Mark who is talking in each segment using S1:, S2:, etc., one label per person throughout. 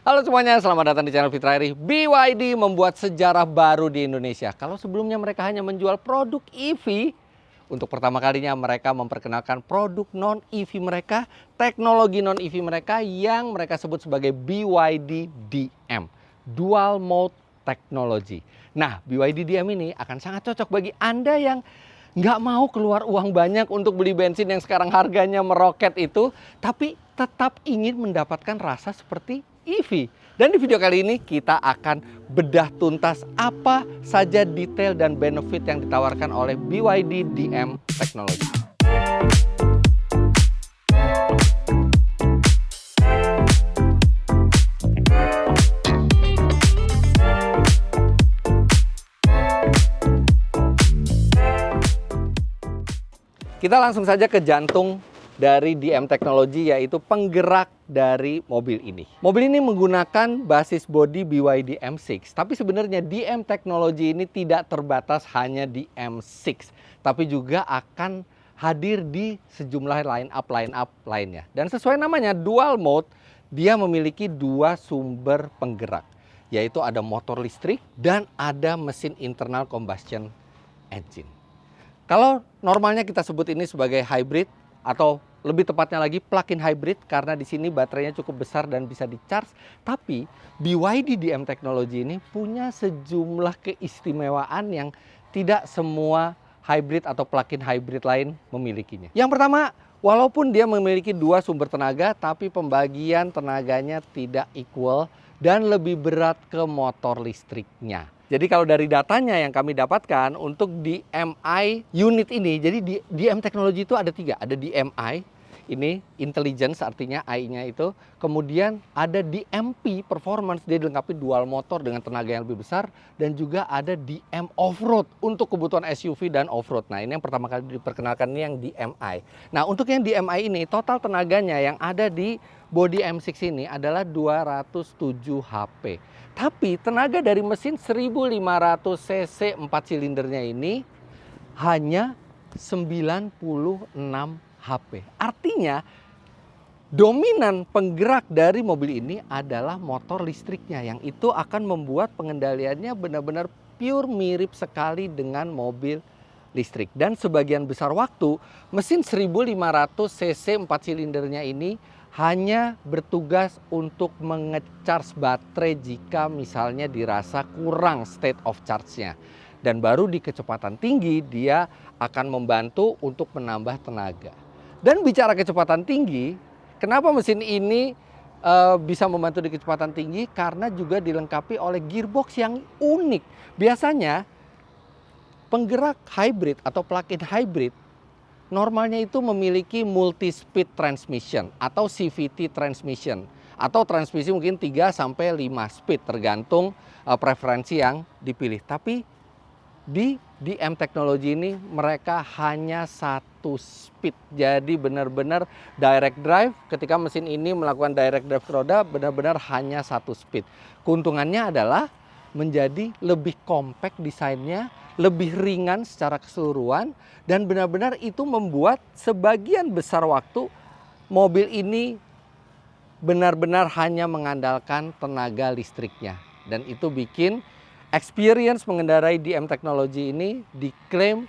S1: Halo semuanya, selamat datang di channel Fitrairi. BYD membuat sejarah baru di Indonesia. Kalau sebelumnya mereka hanya menjual produk EV, untuk pertama kalinya mereka memperkenalkan produk non-EV mereka, teknologi non-EV mereka yang mereka sebut sebagai BYD DM, Dual Mode Technology. Nah, BYD DM ini akan sangat cocok bagi Anda yang nggak mau keluar uang banyak untuk beli bensin yang sekarang harganya meroket itu, tapi tetap ingin mendapatkan rasa seperti EV. Dan di video kali ini kita akan bedah tuntas apa saja detail dan benefit yang ditawarkan oleh BYD DM Technology. Kita langsung saja ke jantung dari DM Technology, yaitu penggerak dari mobil ini. Mobil ini menggunakan basis bodi BYD M6, tapi sebenarnya DM Technology ini tidak terbatas hanya di M6, tapi juga akan hadir di sejumlah line-up lainnya. Dan sesuai namanya dual mode, dia memiliki dua sumber penggerak, yaitu ada motor listrik dan ada mesin internal combustion engine. Kalau normalnya kita sebut ini sebagai hybrid, atau lebih tepatnya lagi plug-in hybrid, karena di sini baterainya cukup besar dan bisa di-charge. Tapi BYD DM Technology ini punya sejumlah keistimewaan yang tidak semua hybrid atau plug-in hybrid lain memilikinya. Yang pertama, walaupun dia memiliki dua sumber tenaga, tapi pembagian tenaganya tidak equal dan lebih berat ke motor listriknya. Jadi kalau dari datanya yang kami dapatkan untuk DMI unit ini, jadi di DM Technology itu ada tiga. Ada DMI, ini intelligence artinya I-nya itu. Kemudian ada DMP performance, dia dilengkapi dual motor dengan tenaga yang lebih besar. Dan juga ada DM off-road untuk kebutuhan SUV dan off-road. Nah, ini yang pertama kali diperkenalkan, ini yang DMI. Nah, untuk yang DMI ini total tenaganya yang ada di bodi M6 ini adalah 207 HP. Tapi tenaga dari mesin 1500 cc 4 silindernya ini hanya 96 HP. Artinya dominan penggerak dari mobil ini adalah motor listriknya, yang itu akan membuat pengendaliannya benar-benar pure mirip sekali dengan mobil listrik. Dan sebagian besar waktu mesin 1500 cc 4 silindernya ini hanya bertugas untuk mengecharge baterai jika misalnya dirasa kurang state of charge-nya. Dan baru di kecepatan tinggi dia akan membantu untuk menambah tenaga. Dan bicara kecepatan tinggi, kenapa mesin ini bisa membantu di kecepatan tinggi? Karena juga dilengkapi oleh gearbox yang unik. Biasanya penggerak hybrid atau plug-in hybrid normalnya itu memiliki multi-speed transmission atau CVT transmission, atau transmisi mungkin 3-5 speed tergantung preferensi yang dipilih. Tapi di DM Technology ini mereka hanya satu speed. Jadi benar-benar direct drive, ketika mesin ini melakukan direct drive ke roda benar-benar hanya satu speed. Keuntungannya adalah menjadi lebih compact desainnya, lebih ringan secara keseluruhan, dan benar-benar itu membuat sebagian besar waktu mobil ini benar-benar hanya mengandalkan tenaga listriknya. Dan itu bikin experience mengendarai DM Technology ini diklaim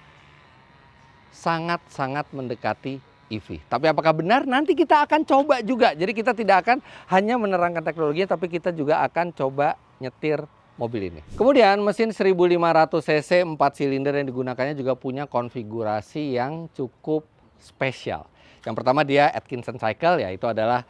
S1: sangat-sangat mendekati EV. Tapi apakah benar? Nanti kita akan coba juga. Jadi kita tidak akan hanya menerangkan teknologinya, tapi kita juga akan coba nyetir mobil ini. Kemudian mesin 1500 cc 4 silinder yang digunakannya juga punya konfigurasi yang cukup spesial. Yang pertama dia Atkinson cycle, yaitu adalah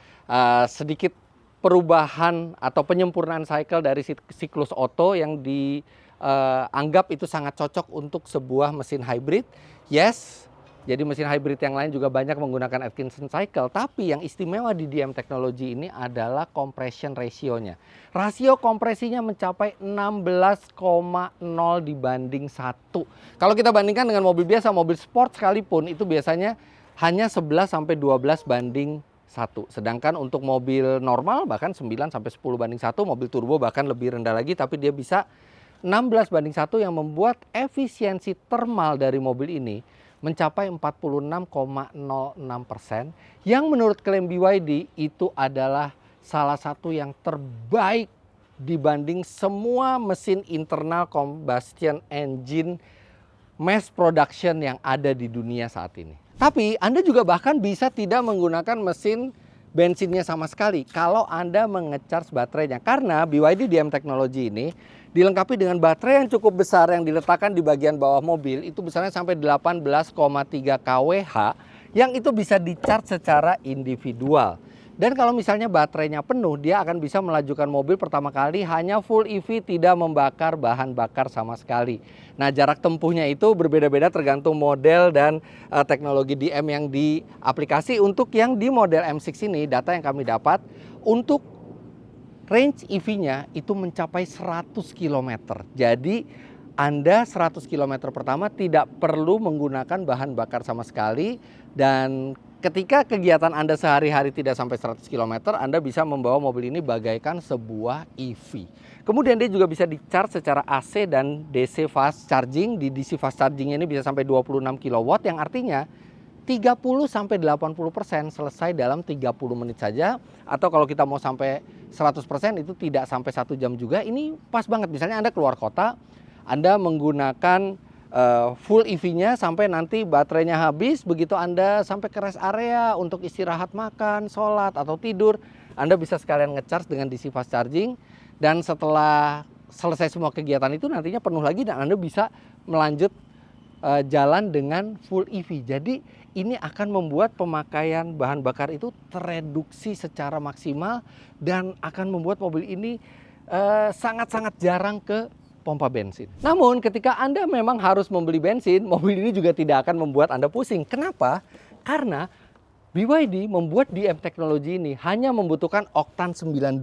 S1: sedikit perubahan atau penyempurnaan cycle dari siklus Otto yang dianggap itu sangat cocok untuk sebuah mesin hybrid. Yes, jadi mesin hybrid yang lain juga banyak menggunakan Atkinson cycle, tapi yang istimewa di DM Technology ini adalah compression ratio-nya. Rasio kompresinya mencapai 16,0 dibanding 1. Kalau kita bandingkan dengan mobil biasa, mobil sport sekalipun itu biasanya hanya 11-12 banding 1. Sedangkan untuk mobil normal bahkan 9-10 banding 1, mobil turbo bahkan lebih rendah lagi, tapi dia bisa 16 banding 1 yang membuat efisiensi thermal dari mobil ini mencapai 46,06%, yang menurut klaim BYD itu adalah salah satu yang terbaik dibanding semua mesin internal combustion engine mass production yang ada di dunia saat ini. Tapi Anda juga bahkan bisa tidak menggunakan mesin bensinnya sama sekali kalau Anda menge-charge baterainya. Karena BYD DM Technology ini dilengkapi dengan baterai yang cukup besar yang diletakkan di bagian bawah mobil. Itu besarnya sampai 18,3 kWh yang itu bisa di-charge secara individual. Dan kalau misalnya baterainya penuh, dia akan bisa melajukan mobil pertama kali hanya full EV, tidak membakar bahan bakar sama sekali. Nah, jarak tempuhnya itu berbeda-beda tergantung model dan teknologi DM yang diaplikasi. Untuk yang di model M6 ini, data yang kami dapat, untuk range EV-nya itu mencapai 100 km. Jadi, Anda 100 km pertama tidak perlu menggunakan bahan bakar sama sekali. Dan ketika kegiatan Anda sehari-hari tidak sampai 100 km, Anda bisa membawa mobil ini bagaikan sebuah EV. Kemudian dia juga bisa di-charge secara AC dan DC fast charging. Di DC fast charging ini bisa sampai 26 kW, yang artinya 30-80% selesai dalam 30 menit saja. Atau kalau kita mau sampai 100% itu tidak sampai 1 jam juga. Ini pas banget, misalnya Anda keluar kota, Anda menggunakan full EV-nya sampai nanti baterainya habis. Begitu Anda sampai ke rest area untuk istirahat, makan, sholat, atau tidur, Anda bisa sekalian nge-charge dengan DC fast charging. Dan setelah selesai semua kegiatan itu nantinya penuh lagi dan Anda bisa melanjut jalan dengan full EV. Jadi ini akan membuat pemakaian bahan bakar itu tereduksi secara maksimal dan akan membuat mobil ini sangat-sangat jarang ke pompa bensin. Namun ketika Anda memang harus membeli bensin, mobil ini juga tidak akan membuat Anda pusing. Kenapa? Karena BYD membuat DM teknologi ini hanya membutuhkan oktan 92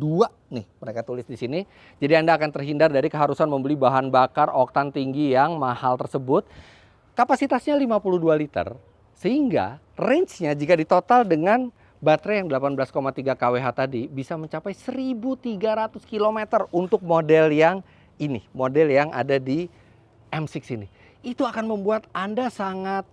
S1: nih, mereka tulis di sini. Jadi Anda akan terhindar dari keharusan membeli bahan bakar oktan tinggi yang mahal tersebut. Kapasitasnya 52 liter, sehingga range-nya jika ditotal dengan baterai yang 18,3 kWh tadi bisa mencapai 1.300 km untuk model yang ini, model yang ada di M6 ini. Itu akan membuat Anda sangat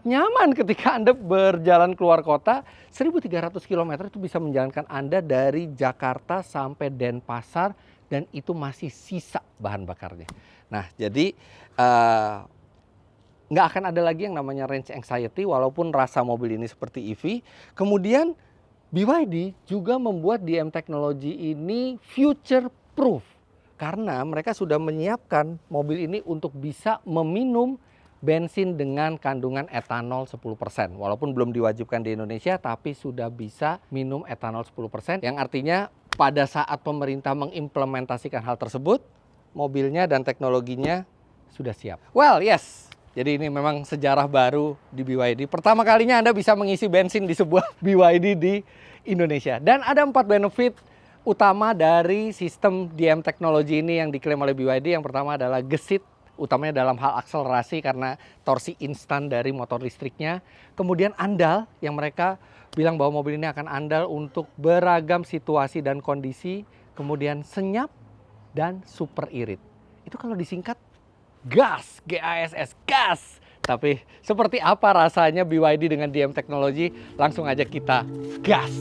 S1: nyaman ketika Anda berjalan keluar kota. 1.300 km itu bisa menjalankan Anda dari Jakarta sampai Denpasar dan itu masih sisa bahan bakarnya. Nah, jadi nggak akan ada lagi yang namanya range anxiety walaupun rasa mobil ini seperti EV. Kemudian BYD juga membuat DM teknologi ini future proof. Karena mereka sudah menyiapkan mobil ini untuk bisa meminum bensin dengan kandungan etanol 10%. Walaupun belum diwajibkan di Indonesia, tapi sudah bisa minum etanol 10%. Yang artinya pada saat pemerintah mengimplementasikan hal tersebut, mobilnya dan teknologinya sudah siap. Well, yes. Jadi ini memang sejarah baru di BYD. Pertama kalinya Anda bisa mengisi bensin di sebuah BYD di Indonesia. Dan ada 4 benefit utama dari sistem DM teknologi ini yang diklaim oleh BYD. Yang pertama adalah gesit, utamanya dalam hal akselerasi karena torsi instan dari motor listriknya. Kemudian andal, yang mereka bilang bahwa mobil ini akan andal untuk beragam situasi dan kondisi. Kemudian senyap dan super irit. Itu kalau disingkat gas, GASS, gas. Tapi seperti apa rasanya BYD dengan DM teknologi? Langsung aja kita gas.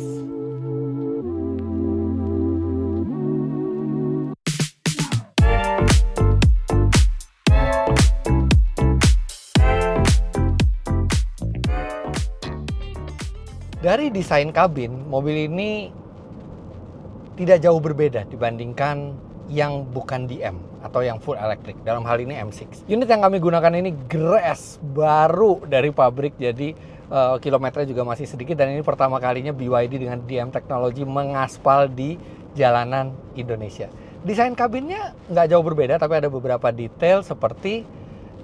S1: Dari desain kabin, mobil ini tidak jauh berbeda dibandingkan yang bukan DM atau yang full electric. Dalam hal ini M6. Unit yang kami gunakan ini grass baru dari pabrik, jadi kilometernya juga masih sedikit. Dan ini pertama kalinya BYD dengan DM teknologi mengaspal di jalanan Indonesia. Desain kabinnya nggak jauh berbeda, tapi ada beberapa detail seperti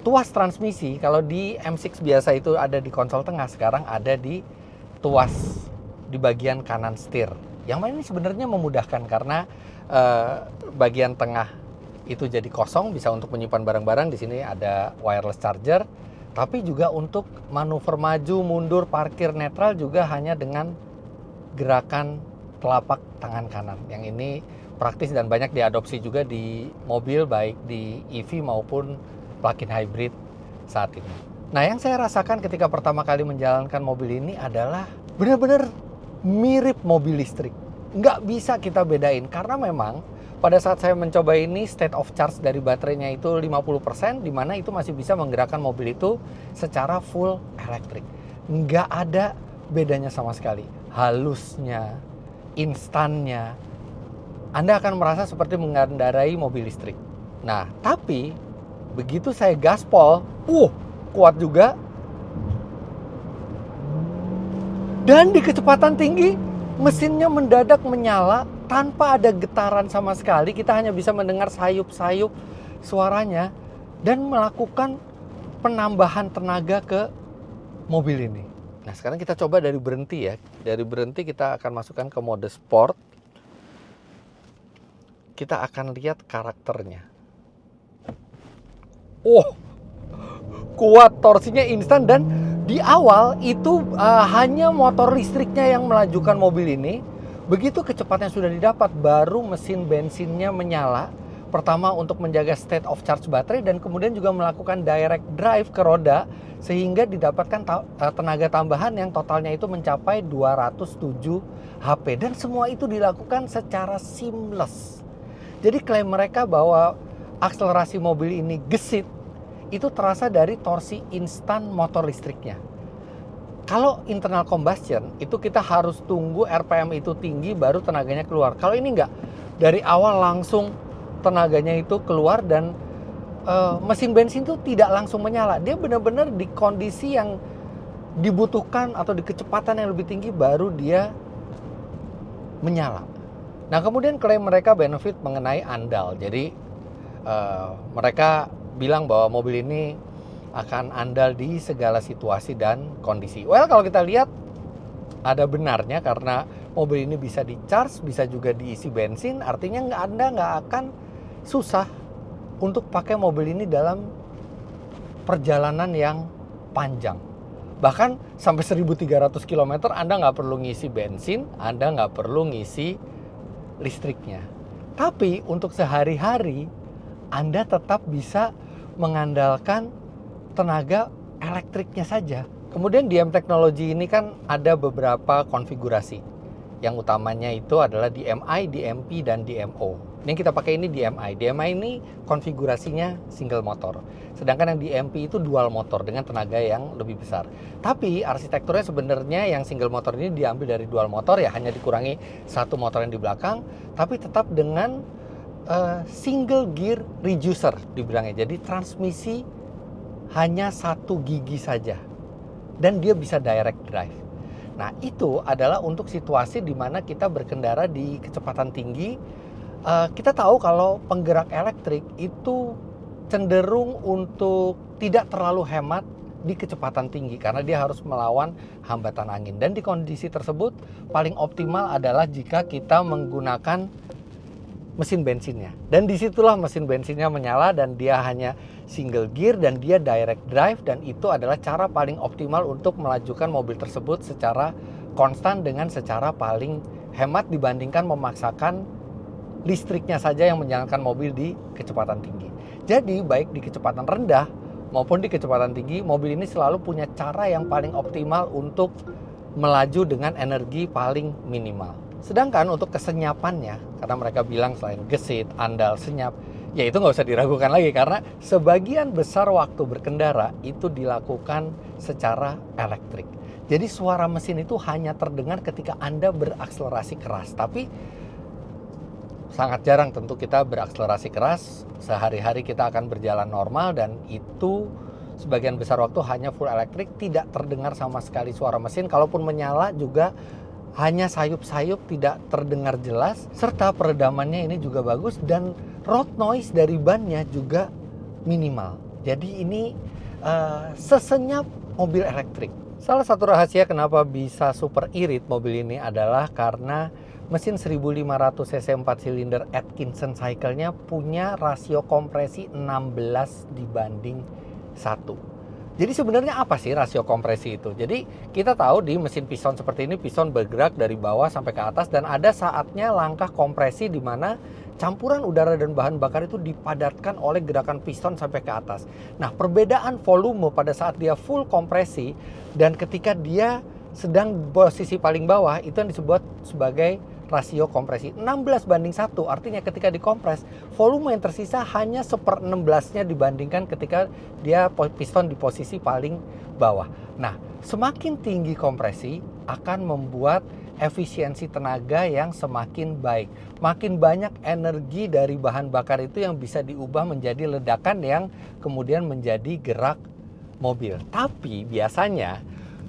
S1: tuas transmisi. Kalau di M6 biasa itu ada di konsol tengah, sekarang ada di tuas di bagian kanan setir. Yang mana ini sebenarnya memudahkan karena bagian tengah itu jadi kosong, bisa untuk menyimpan barang-barang. Di sini ada wireless charger, tapi juga untuk manuver maju, mundur, parkir, netral juga hanya dengan gerakan telapak tangan kanan. Yang ini praktis dan banyak diadopsi juga di mobil, baik di EV maupun plug-in hybrid saat ini. Nah, yang saya rasakan ketika pertama kali menjalankan mobil ini adalah benar-benar mirip mobil listrik. nggak bisa kita bedain. Karena memang pada saat saya mencoba ini, state of charge dari baterainya itu 50%, di mana itu masih bisa menggerakkan mobil itu secara full elektrik. Nggak ada bedanya sama sekali. Halusnya, instannya, Anda akan merasa seperti mengendarai mobil listrik. Nah, tapi begitu saya gaspol, kuat juga. Dan di kecepatan tinggi, mesinnya mendadak menyala tanpa ada getaran sama sekali. Kita hanya bisa mendengar sayup-sayup suaranya dan melakukan penambahan tenaga ke mobil ini. Nah, sekarang kita coba dari berhenti ya. Dari berhenti kita akan masukkan ke mode sport. Kita akan lihat karakternya. Kuat, torsinya instan, dan di awal itu hanya motor listriknya yang melajukan mobil ini. Begitu kecepatan sudah didapat, baru mesin bensinnya menyala. Pertama untuk menjaga state of charge baterai, dan kemudian juga melakukan direct drive ke roda sehingga didapatkan tenaga tambahan yang totalnya itu mencapai 207 HP. Dan semua itu dilakukan secara seamless. Jadi klaim mereka bahwa akselerasi mobil ini gesit, itu terasa dari torsi instan motor listriknya. Kalau internal combustion, itu kita harus tunggu RPM itu tinggi baru tenaganya keluar. Kalau ini enggak, dari awal langsung tenaganya itu keluar, dan mesin bensin itu tidak langsung menyala. Dia benar-benar di kondisi yang dibutuhkan atau di kecepatan yang lebih tinggi baru dia menyala. Nah, kemudian klaim mereka benefit mengenai andal. Jadi mereka bilang bahwa mobil ini akan andal di segala situasi dan kondisi. Well, kalau kita lihat ada benarnya, karena mobil ini bisa di-charge, bisa juga diisi bensin. Artinya Anda nggak akan susah untuk pakai mobil ini dalam perjalanan yang panjang. Bahkan sampai 1.300 km Anda nggak perlu ngisi bensin, Anda nggak perlu ngisi listriknya. Tapi untuk sehari-hari Anda tetap bisa mengandalkan tenaga elektriknya saja. Kemudian DM Technology ini kan ada beberapa konfigurasi. Yang utamanya itu adalah DMI, DMP, dan DMO. Ini kita pakai ini DMI. DMI ini konfigurasinya single motor. Sedangkan yang DMP itu dual motor dengan tenaga yang lebih besar. Tapi arsitekturnya sebenarnya yang single motor ini diambil dari dual motor, ya hanya dikurangi satu motor yang di belakang, tapi tetap dengan single gear reducer dibilangnya. Jadi transmisi hanya satu gigi saja, dan dia bisa direct drive. Nah, itu adalah untuk situasi di mana kita berkendara di kecepatan tinggi. Kita tahu kalau penggerak elektrik itu cenderung untuk tidak terlalu hemat di kecepatan tinggi karena dia harus melawan hambatan angin. Dan di kondisi tersebut paling optimal adalah jika kita menggunakan mesin bensinnya. Dan disitulah mesin bensinnya menyala dan dia hanya single gear dan dia direct drive, dan itu adalah cara paling optimal untuk melajukan mobil tersebut secara konstan dengan secara paling hemat dibandingkan memaksakan listriknya saja yang menjalankan mobil di kecepatan tinggi. Jadi baik di kecepatan rendah maupun di kecepatan tinggi, mobil ini selalu punya cara yang paling optimal untuk melaju dengan energi paling minimal. Sedangkan untuk kesenyapannya, karena mereka bilang selain gesit, andal, senyap, ya itu nggak usah diragukan lagi karena sebagian besar waktu berkendara itu dilakukan secara elektrik. Jadi suara mesin itu hanya terdengar ketika Anda berakselerasi keras. Tapi sangat jarang tentu kita berakselerasi keras. Sehari-hari kita akan berjalan normal dan itu sebagian besar waktu hanya full elektrik, tidak terdengar sama sekali suara mesin. Kalaupun menyala juga hanya sayup-sayup, tidak terdengar jelas, serta peredamannya ini juga bagus dan road noise dari bannya juga minimal. Jadi ini sesenyap mobil elektrik. Salah satu rahasia kenapa bisa super irit mobil ini adalah karena mesin 1500 cc 4 silinder Atkinson cycle-nya punya rasio kompresi 16 dibanding 1. Jadi sebenarnya apa sih rasio kompresi itu? Jadi kita tahu di mesin piston seperti ini, piston bergerak dari bawah sampai ke atas dan ada saatnya langkah kompresi di mana campuran udara dan bahan bakar itu dipadatkan oleh gerakan piston sampai ke atas. Nah, perbedaan volume pada saat dia full kompresi dan ketika dia sedang posisi paling bawah itu yang disebut sebagai rasio kompresi 16:1. Artinya ketika dikompres, volume yang tersisa hanya 1/16-nya dibandingkan ketika dia piston di posisi paling bawah. Nah, semakin tinggi kompresi akan membuat efisiensi tenaga yang semakin baik. Makin banyak energi dari bahan bakar itu yang bisa diubah menjadi ledakan yang kemudian menjadi gerak mobil. Tapi biasanya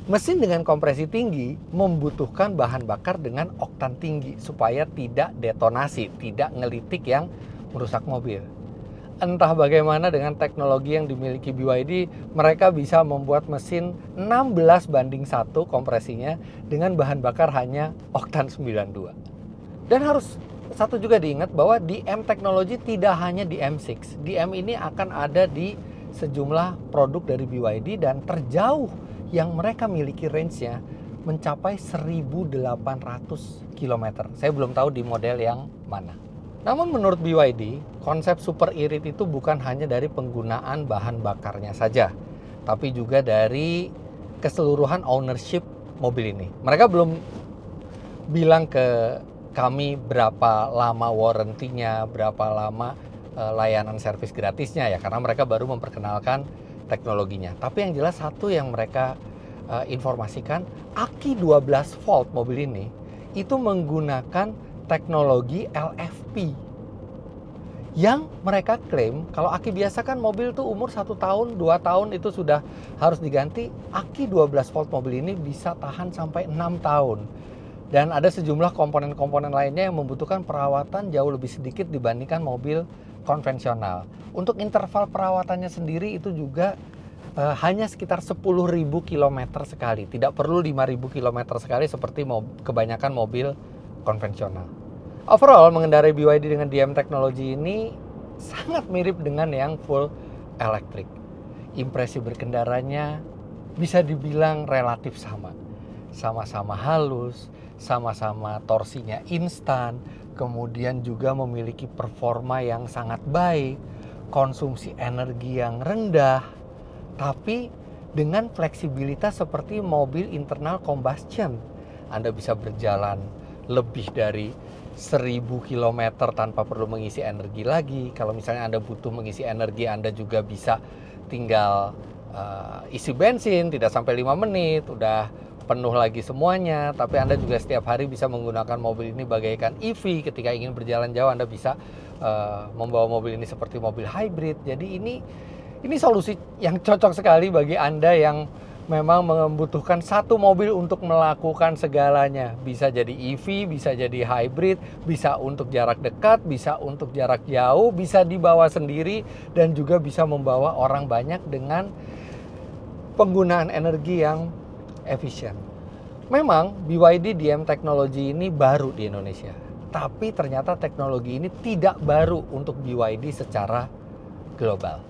S1: mesin dengan kompresi tinggi membutuhkan bahan bakar dengan oktan tinggi supaya tidak detonasi, tidak ngelitik yang merusak mobil. Entah bagaimana dengan teknologi yang dimiliki BYD, mereka bisa membuat mesin 16:1 kompresinya dengan bahan bakar hanya oktan 92. Dan harus satu juga diingat bahwa DM teknologi tidak hanya di M6. DM ini akan ada di sejumlah produk dari BYD dan terjauh yang mereka miliki range-nya mencapai 1.800 km. Saya belum tahu di model yang mana. Namun menurut BYD, konsep super irit itu bukan hanya dari penggunaan bahan bakarnya saja, tapi juga dari keseluruhan ownership mobil ini. Mereka belum bilang ke kami berapa lama warranty-nya, berapa lama layanan servis gratisnya ya, karena mereka baru memperkenalkan teknologinya. Tapi yang jelas satu yang mereka informasikan, aki 12 volt mobil ini itu menggunakan teknologi LFP. Yang mereka klaim kalau aki biasa kan mobil tuh umur 1 tahun, 2 tahun itu sudah harus diganti. Aki 12 volt mobil ini bisa tahan sampai 6 tahun. Dan ada sejumlah komponen-komponen lainnya yang membutuhkan perawatan jauh lebih sedikit dibandingkan mobil konvensional. Untuk interval perawatannya sendiri itu juga hanya sekitar 10.000 km sekali. Tidak perlu 5.000 km sekali seperti kebanyakan mobil konvensional. Overall, mengendarai BYD dengan DM teknologi ini sangat mirip dengan yang full elektrik. Impresi berkendaranya bisa dibilang relatif sama. Sama-sama halus, sama-sama torsinya instan, kemudian juga memiliki performa yang sangat baik, konsumsi energi yang rendah, tapi dengan fleksibilitas seperti mobil internal combustion. Anda bisa berjalan lebih dari 1.000 km tanpa perlu mengisi energi lagi. Kalau misalnya Anda butuh mengisi energi, Anda juga bisa tinggal isi bensin, tidak sampai 5 menit, udah penuh lagi semuanya. Tapi Anda juga setiap hari bisa menggunakan mobil ini bagaikan EV. Ketika ingin berjalan jauh, Anda bisa membawa mobil ini seperti mobil hybrid. Jadi ini solusi yang cocok sekali bagi Anda yang memang membutuhkan satu mobil untuk melakukan segalanya. Bisa jadi EV, bisa jadi hybrid, bisa untuk jarak dekat, bisa untuk jarak jauh, bisa dibawa sendiri, dan juga bisa membawa orang banyak dengan penggunaan energi yang efisien. Memang BYD DM teknologi ini baru di Indonesia, tapi ternyata teknologi ini tidak baru untuk BYD secara global.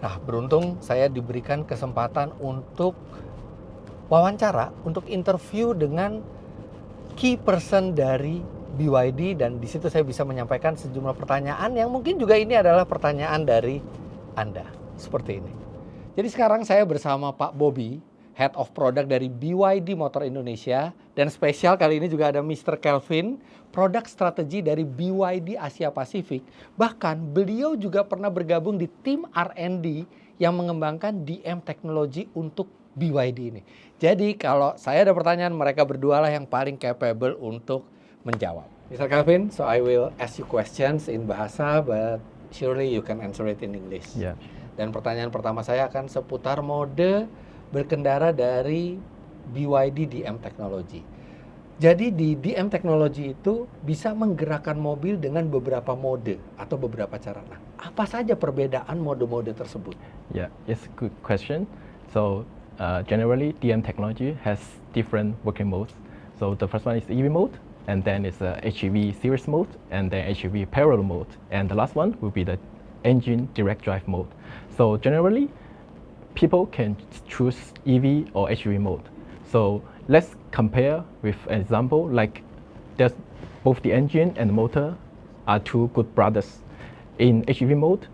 S1: Nah, beruntung saya diberikan kesempatan untuk wawancara, untuk interview dengan key person dari BYD, dan di situ saya bisa menyampaikan sejumlah pertanyaan yang mungkin juga ini adalah pertanyaan dari Anda. Seperti ini. Jadi sekarang saya bersama Pak Bobby, Head of Product dari BYD Motor Indonesia, dan spesial kali ini juga ada Mr. Kelvin, Product Strategy dari BYD Asia Pasifik. Bahkan beliau juga pernah bergabung di tim R&D yang mengembangkan DM teknologi untuk BYD ini. Jadi kalau saya ada pertanyaan, mereka berdua lah yang paling capable untuk menjawab. Mr. Kelvin, so I will ask you questions in bahasa, but surely you can answer it in English.
S2: Yeah.
S1: Dan pertanyaan pertama saya akan seputar mode berkendara dari BYD DM teknologi. Jadi di DM teknologi itu bisa menggerakkan mobil dengan beberapa mode atau beberapa cara. Nah, apa saja perbedaan mode-mode tersebut?
S2: Yeah, it's a good question. So generally, DM technology has different working modes. So the first one is EV mode, and then it's HEV series mode, and then HEV parallel mode, and the last one will be the engine direct drive mode. So generally, people can choose EV or HEV mode. So let's compare with an example, like there's both the engine and the motor are two good brothers in HEV mode.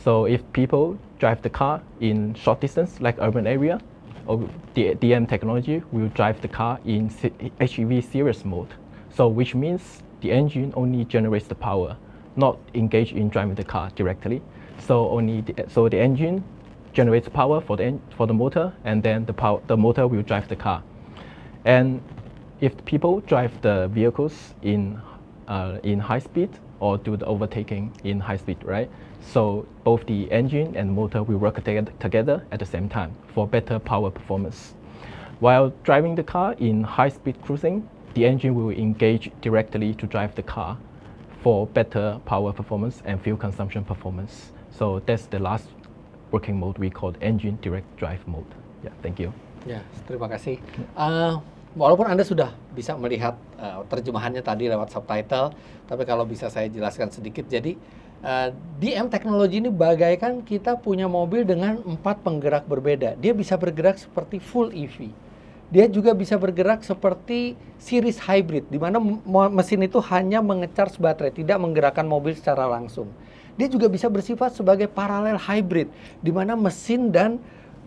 S2: So if people drive the car in short distance, like urban area, or the DM technology will drive the car in HEV series mode. So which means the engine only generates the power, not engage in driving the car directly. So the engine generates power for the motor, and then the motor will drive the car. And if people drive the vehicles in high speed or do the overtaking in high speed, right? So both the engine and motor will work together at the same time for better power performance. While driving the car in high speed cruising, the engine will engage directly to drive the car for better power performance and fuel consumption performance. So that's the last working mode we call engine direct drive mode. Yeah, thank you.
S1: Ya, terima kasih. Walaupun Anda sudah bisa melihat terjemahannya tadi lewat subtitle, tapi kalau bisa saya jelaskan sedikit. Jadi DM teknologi ini bagaikan kita punya mobil dengan 4 penggerak berbeda. Dia bisa bergerak seperti full EV. Dia juga bisa bergerak seperti series hybrid, di mana mesin itu hanya menge-charge baterai, tidak menggerakkan mobil secara langsung. Dia juga bisa bersifat sebagai paralel hybrid, di mana mesin dan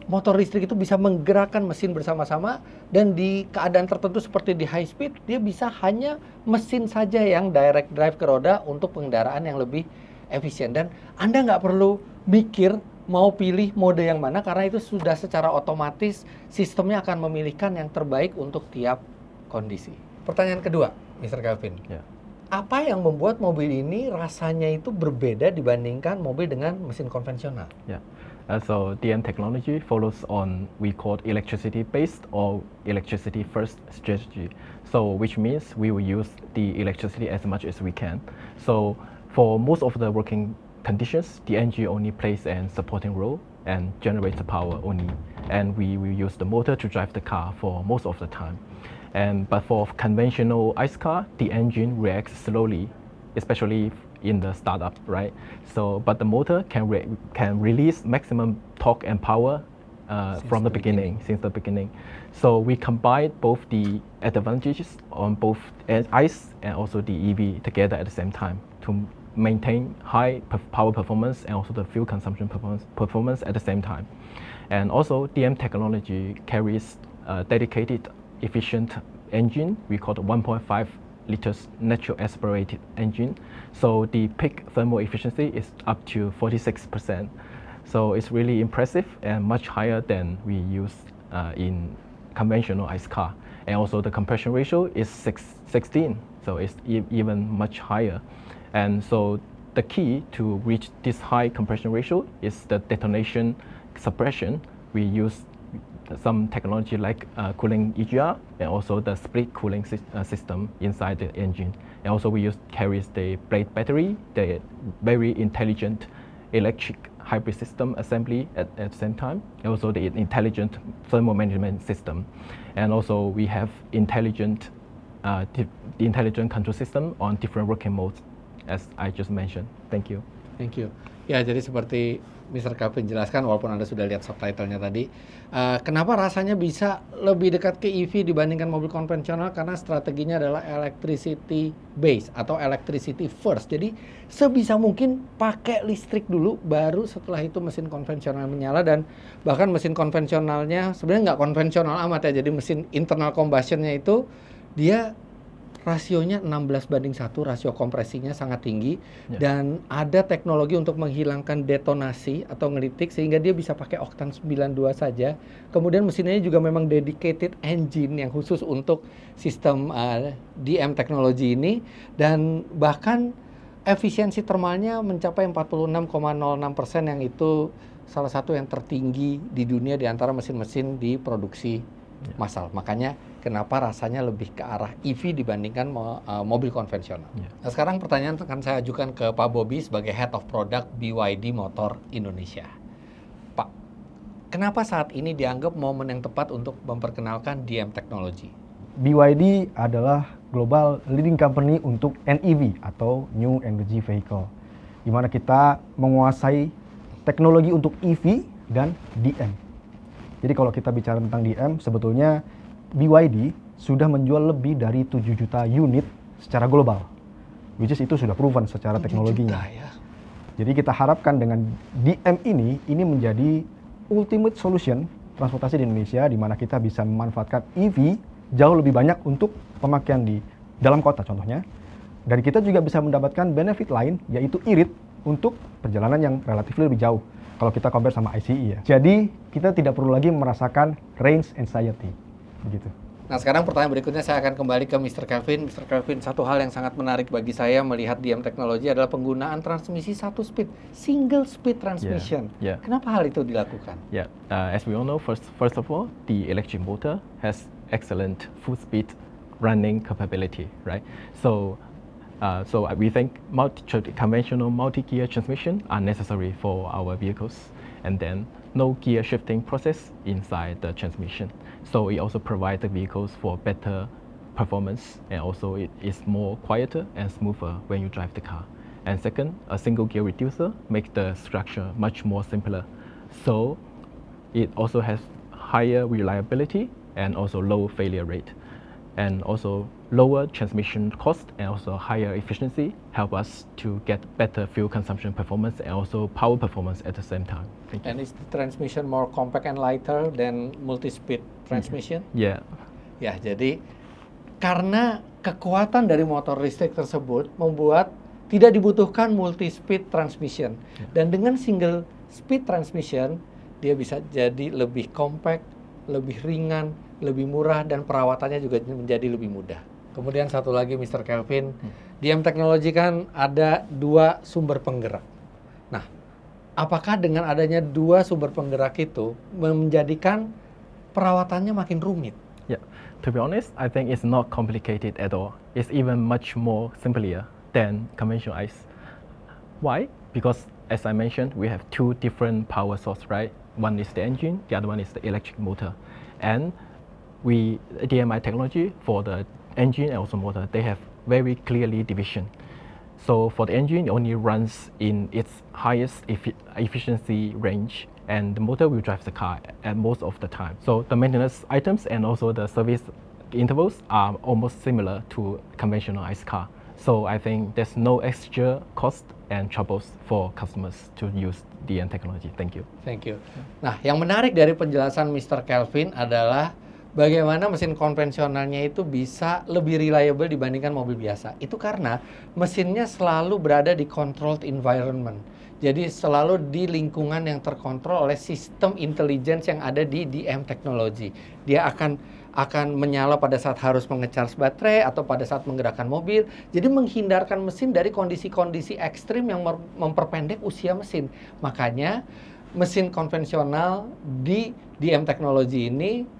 S1: motor listrik itu bisa menggerakkan mesin bersama-sama, dan di keadaan tertentu seperti di high speed, dia bisa hanya mesin saja yang direct drive ke roda untuk pengendaraan yang lebih efisien. Dan Anda nggak perlu mikir mau pilih mode yang mana, karena itu sudah secara otomatis sistemnya akan memilihkan yang terbaik untuk tiap kondisi. Pertanyaan kedua, Mr. Calvin.
S2: Yeah.
S1: Apa yang membuat mobil ini rasanya itu berbeda dibandingkan mobil dengan mesin konvensional?
S2: Yeah. So DM technology follows on we call electricity based or electricity first strategy. So which means we will use the electricity as much as we can. So for most of the working conditions, the engine only plays a supporting role and generates the power only. And we will use the motor to drive the car for most of the time. But for conventional ICE car, the engine reacts slowly, especially in the startup, right? So, but the motor can release maximum torque and power from the beginning, since the beginning. So we combine both the advantages on both ICE and also the EV together at the same time to maintain high power performance and also the fuel consumption performance at the same time. And also DM technology carries a dedicated efficient engine. We call it 1.5 liters natural aspirated engine. So the peak thermal efficiency is up to 46%. So it's really impressive and much higher than we use in conventional ICE car. And also the compression ratio is 16, so it's even much higher. And so the key to reach this high compression ratio is the detonation suppression. We use some technology like cooling EGR and also the split cooling system inside the engine. And also we carries the blade battery, the very intelligent electric hybrid system assembly at the same time, and also the intelligent thermal management system. And also we have intelligent the intelligent control system on different working modes, as I just mentioned. Thank you.
S1: Thank you. Ya, jadi seperti Mr. Calvin jelaskan, walaupun Anda sudah lihat subtitlenya tadi, kenapa rasanya bisa lebih dekat ke EV dibandingkan mobil konvensional, karena strateginya adalah electricity base atau electricity first. Jadi sebisa mungkin pakai listrik dulu, baru setelah itu mesin konvensional menyala. Dan bahkan mesin konvensionalnya sebenarnya nggak konvensional amat ya, jadi mesin internal combustionnya itu dia rasionya 16:1, rasio kompresinya sangat tinggi, dan ada teknologi untuk menghilangkan detonasi atau ngelitik sehingga dia bisa pakai oktan 92 saja. Kemudian mesinnya juga memang dedicated engine yang khusus untuk sistem DM teknologi ini, dan bahkan efisiensi termalnya mencapai 46,06%, yang itu salah satu yang tertinggi di dunia di antara mesin-mesin di produksi massal. Makanya kenapa rasanya lebih ke arah EV dibandingkan mobil konvensional. Nah, sekarang pertanyaan akan saya ajukan ke Pak Bobby sebagai Head of Product BYD Motor Indonesia. Pak, kenapa saat ini dianggap momen yang tepat untuk memperkenalkan DM Technology?
S3: BYD adalah global leading company untuk NEV atau New Energy Vehicle, di mana kita menguasai teknologi untuk EV dan DM. Jadi kalau kita bicara tentang DM, sebetulnya BYD sudah menjual lebih dari 7 juta unit secara global, which is itu sudah proven secara teknologinya.
S1: Ya.
S3: Jadi kita harapkan dengan DM ini menjadi ultimate solution transportasi di Indonesia, di mana kita bisa memanfaatkan EV jauh lebih banyak untuk pemakaian di dalam kota contohnya. Dan kita juga bisa mendapatkan benefit lain, yaitu irit untuk perjalanan yang relatif lebih jauh. Kalau kita compare sama ICE ya. Jadi kita tidak perlu lagi merasakan range anxiety. Begitu.
S1: Nah, sekarang pertanyaan berikutnya saya akan kembali ke Mr. Kelvin. Mr. Kelvin, satu hal yang sangat menarik bagi saya melihat DM Technology adalah penggunaan transmisi satu speed, single speed transmission.
S2: Yeah.
S1: Kenapa hal itu dilakukan?
S2: Yeah, as we all know, first of all, the electric motor has excellent full speed running capability, right? So we think conventional multi-gear transmission are necessary for our vehicles, and then no gear shifting process inside the transmission. So it also provides the vehicles for better performance, and also it is more quieter and smoother when you drive the car. And second, a single gear reducer makes the structure much more simpler. So it also has higher reliability and also low failure rate. And also lower transmission cost and also higher efficiency help us to get better fuel consumption performance and also power performance at the same time. Thank you.
S1: And is the transmission more compact and lighter than multi-speed transmission?
S2: Yeah.
S1: Ya, jadi karena kekuatan dari motor listrik tersebut membuat tidak dibutuhkan multi-speed transmission. Dan dengan single speed transmission, dia bisa jadi lebih compact, lebih ringan, lebih murah, dan perawatannya juga menjadi lebih mudah. Kemudian satu lagi Mr. Kelvin, DM Technology kan ada dua sumber penggerak. Nah, apakah dengan adanya dua sumber penggerak itu menjadikan perawatannya makin rumit?
S2: Yeah. To be honest, I think it's not complicated at all. It's even much more simpler than conventional ICE. Why? Because as I mentioned, we have two different power sources, right? One is the engine, the other one is the electric motor. And DMI technology for the engine and also motor, they have very clearly division. So for the engine, it only runs in its highest efficiency range, and the motor will drive the car at most of the time. So the maintenance items and also the service intervals are almost similar to conventional ICE car. So I think there's no extra cost and troubles for customers to use DM technology. Thank you.
S1: Thank you. Nah, yang menarik dari penjelasan Mr. Kelvin adalah bagaimana mesin konvensionalnya itu bisa lebih reliable dibandingkan mobil biasa. Itu karena mesinnya selalu berada di controlled environment. Jadi selalu di lingkungan yang terkontrol oleh sistem intelligence yang ada di DM Technology. Dia akan menyala pada saat harus mengecharge baterai atau pada saat menggerakkan mobil. Jadi menghindarkan mesin dari kondisi-kondisi ekstrim yang memperpendek usia mesin. Makanya mesin konvensional di DM Technology ini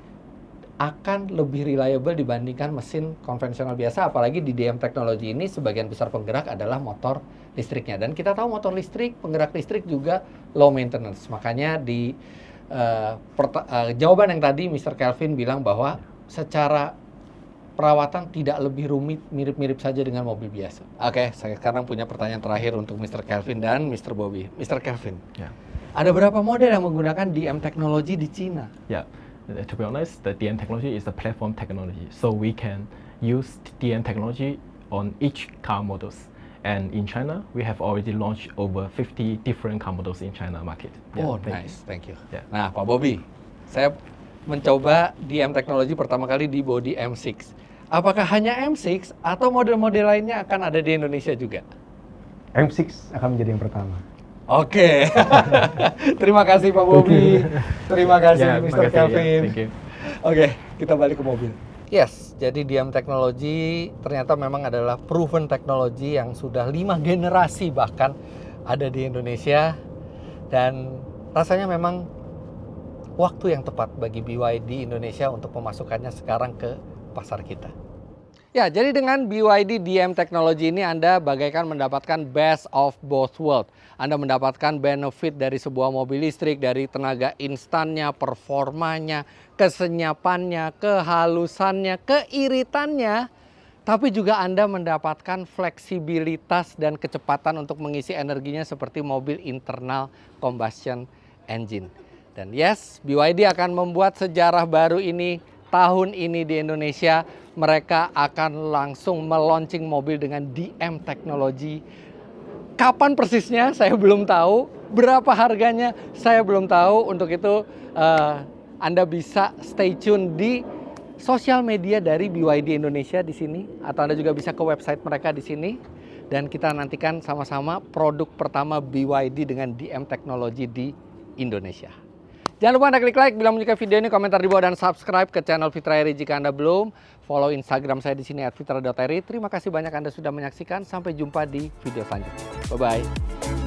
S1: akan lebih reliable dibandingkan mesin konvensional biasa, apalagi di DM Technology ini sebagian besar penggerak adalah motor listriknya. Dan kita tahu motor listrik, penggerak listrik juga low maintenance. Makanya di jawaban yang tadi Mr. Kelvin bilang bahwa secara perawatan tidak lebih rumit, mirip-mirip saja dengan mobil biasa. Oke, saya sekarang punya pertanyaan terakhir untuk Mr. Kelvin dan Mr. Bobby. Mr. Kelvin, ada berapa model yang menggunakan DM Technology di Cina?
S2: Yeah. To be honest, the DM technology is a platform technology, so we can use DM technology on each car models. And in China, we have already launched over 50 different car models in China market.
S1: Oh, nice, thank you.
S2: Yeah.
S1: Nah, Pak Bobby, saya mencoba DM Technology pertama kali di body M6. Apakah hanya M6 atau model-model lainnya akan ada di Indonesia juga?
S3: M6 akan menjadi yang pertama.
S1: Oke. Terima kasih Pak Bobby. Terima kasih Mr. Kelvin.
S2: Thank you.
S1: Oke, kita balik ke mobil. Yes, jadi DM Technology ternyata memang adalah proven teknologi yang sudah 5 generasi bahkan ada di Indonesia, dan rasanya memang waktu yang tepat bagi BYD Indonesia untuk memasukkannya sekarang ke pasar kita. Ya, jadi dengan BYD DM Technology ini Anda bagaikan mendapatkan best of both world. Anda mendapatkan benefit dari sebuah mobil listrik, dari tenaga instannya, performanya, kesenyapannya, kehalusannya, keiritannya. Tapi juga Anda mendapatkan fleksibilitas dan kecepatan untuk mengisi energinya seperti mobil internal combustion engine. Dan yes, BYD akan membuat sejarah baru ini tahun ini di Indonesia. Mereka akan langsung meluncing mobil dengan DM Technology. Kapan persisnya saya belum tahu, berapa harganya saya belum tahu. Untuk itu Anda bisa stay tune di sosial media dari BYD Indonesia di sini, atau Anda juga bisa ke website mereka di sini. Dan kita nantikan sama-sama produk pertama BYD dengan DM Technology di Indonesia. Jangan lupa Anda klik like bila menyukai video ini, komentar di bawah, dan subscribe ke channel Fitra Eri jika Anda belum. Follow Instagram saya di sini @fitra.eri. Terima kasih banyak Anda sudah menyaksikan. Sampai jumpa di video selanjutnya. Bye-bye.